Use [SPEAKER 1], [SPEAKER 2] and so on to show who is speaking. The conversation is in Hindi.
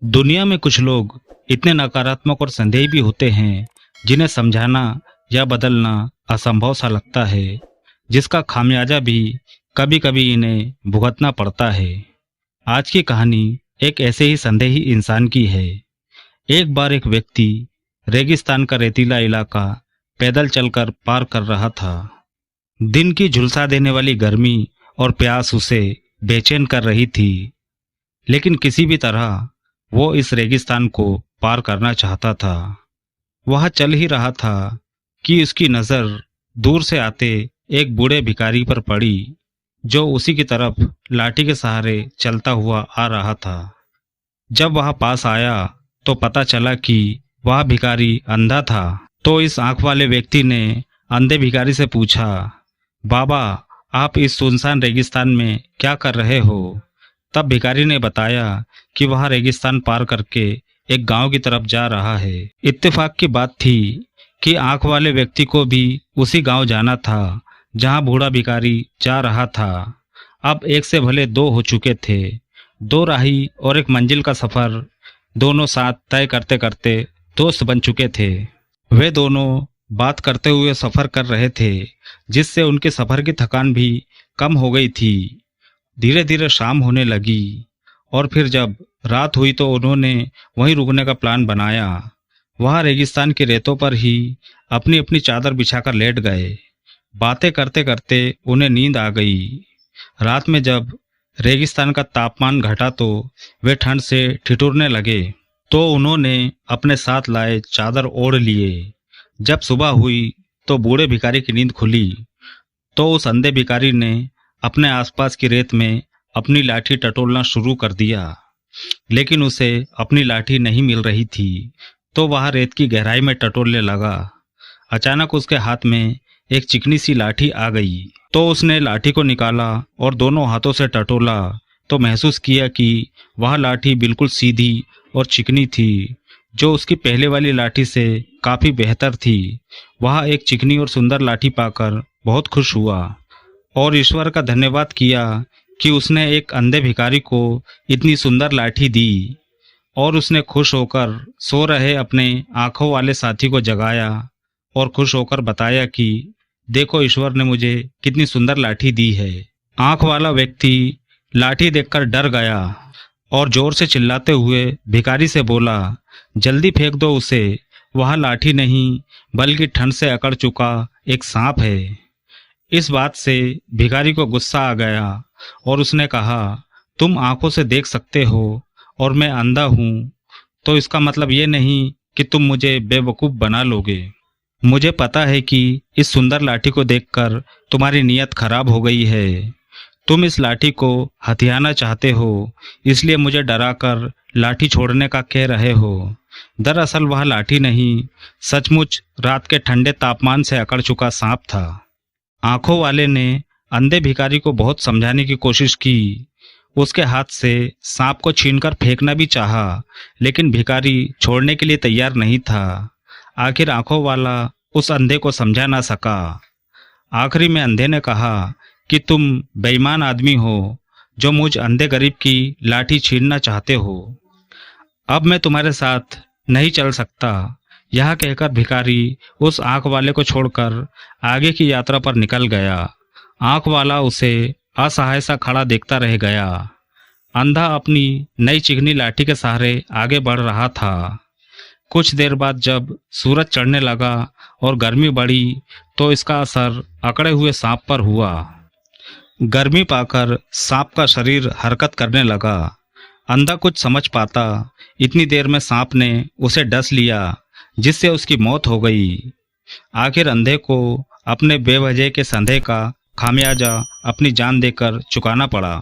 [SPEAKER 1] दुनिया में कुछ लोग इतने नकारात्मक और संदेही भी होते हैं जिन्हें समझाना या बदलना असंभव सा लगता है, जिसका खामियाजा भी कभी कभी इन्हें भुगतना पड़ता है। आज की कहानी एक ऐसे ही संदेही इंसान की है। एक बार एक व्यक्ति रेगिस्तान का रेतीला इलाका पैदल चलकर पार कर रहा था। दिन की झुलसा देने वाली गर्मी और प्यास उसे बेचैन कर रही थी, लेकिन किसी भी तरह वो इस रेगिस्तान को पार करना चाहता था। वह चल ही रहा था कि उसकी नज़र दूर से आते एक बूढ़े भिखारी पर पड़ी, जो उसी की तरफ लाठी के सहारे चलता हुआ आ रहा था। जब वह पास आया तो पता चला कि वह भिखारी अंधा था। तो इस आंख वाले व्यक्ति ने अंधे भिखारी से पूछा, बाबा, आप इस सुनसान रेगिस्तान में क्या कर रहे हो? तब भिखारी ने बताया कि वह रेगिस्तान पार करके एक गांव की तरफ जा रहा है। इत्तेफाक की बात थी कि आंख वाले व्यक्ति को भी उसी गांव जाना था जहां बूढ़ा भिखारी जा रहा था। अब एक से भले दो हो चुके थे। दो राही और एक मंजिल का सफर दोनों साथ तय करते करते दोस्त बन चुके थे। वे दोनों बात करते हुए सफर कर रहे थे, जिससे उनके सफर की थकान भी कम हो गई थी। धीरे धीरे शाम होने लगी और फिर जब रात हुई तो उन्होंने वहीं रुकने का प्लान बनाया। वहां रेगिस्तान की रेतों पर ही अपनी अपनी चादर बिछाकर लेट गए। बातें करते करते उन्हें नींद आ गई। रात में जब रेगिस्तान का तापमान घटा तो वे ठंड से ठिठुरने लगे, तो उन्होंने अपने साथ लाए चादर ओढ़ लिए। जब सुबह हुई तो बूढ़े भिखारी की नींद खुली तो उस अंधे भिखारी ने अपने आसपास की रेत में अपनी लाठी टटोलना शुरू कर दिया, लेकिन उसे अपनी लाठी नहीं मिल रही थी, तो वह रेत की गहराई में टटोलने लगा। अचानक उसके हाथ में एक चिकनी सी लाठी आ गई, तो उसने लाठी को निकाला और दोनों हाथों से टटोला तो महसूस किया कि वह लाठी बिल्कुल सीधी और चिकनी थी, जो उसकी पहले वाली लाठी से काफी बेहतर थी। वह एक चिकनी और सुंदर लाठी पाकर बहुत खुश हुआ और ईश्वर का धन्यवाद किया कि उसने एक अंधे भिखारी को इतनी सुंदर लाठी दी। और उसने खुश होकर सो रहे अपने आंखों वाले साथी को जगाया और खुश होकर बताया कि देखो, ईश्वर ने मुझे कितनी सुंदर लाठी दी है। आंख वाला व्यक्ति लाठी देखकर डर गया और जोर से चिल्लाते हुए भिखारी से बोला, जल्दी फेंक दो उसे, वह लाठी नहीं बल्कि ठंड से अकड़ चुका एक सांप है। इस बात से भिखारी को गुस्सा आ गया और उसने कहा, तुम आंखों से देख सकते हो और मैं अंधा हूँ, तो इसका मतलब ये नहीं कि तुम मुझे बेवकूफ़ बना लोगे। मुझे पता है कि इस सुंदर लाठी को देखकर तुम्हारी नीयत खराब हो गई है। तुम इस लाठी को हथियाना चाहते हो, इसलिए मुझे डराकर लाठी छोड़ने का कह रहे हो। दरअसल वह लाठी नहीं, सचमुच रात के ठंडे तापमान से अकड़ चुका सांप था। आंखों वाले ने अंधे भिखारी को बहुत समझाने की कोशिश की। उसके हाथ से सांप को छीनकर फेंकना भी चाहा, लेकिन भिखारी छोड़ने के लिए तैयार नहीं था। आखिर आंखों वाला उस अंधे को समझा ना सका। आखिरी में अंधे ने कहा कि तुम बेईमान आदमी हो, जो मुझ अंधे गरीब की लाठी छीनना चाहते हो। अब मैं तुम्हारे साथ नहीं चल सकता। यह कहकर भिखारी उस आंख वाले को छोड़कर आगे की यात्रा पर निकल गया। आंख वाला उसे असहाय सा खड़ा देखता रह गया। अंधा अपनी नई चिकनी लाठी के सहारे आगे बढ़ रहा था। कुछ देर बाद जब सूरज चढ़ने लगा और गर्मी बढ़ी तो इसका असर अकड़े हुए सांप पर हुआ। गर्मी पाकर सांप का शरीर हरकत करने लगा। अंधा कुछ समझ पाता इतनी देर में सांप ने उसे डस लिया, जिससे उसकी मौत हो गई। आखिर अंधे को अपने बेवजह के संदेह का खामियाजा अपनी जान देकर चुकाना पड़ा।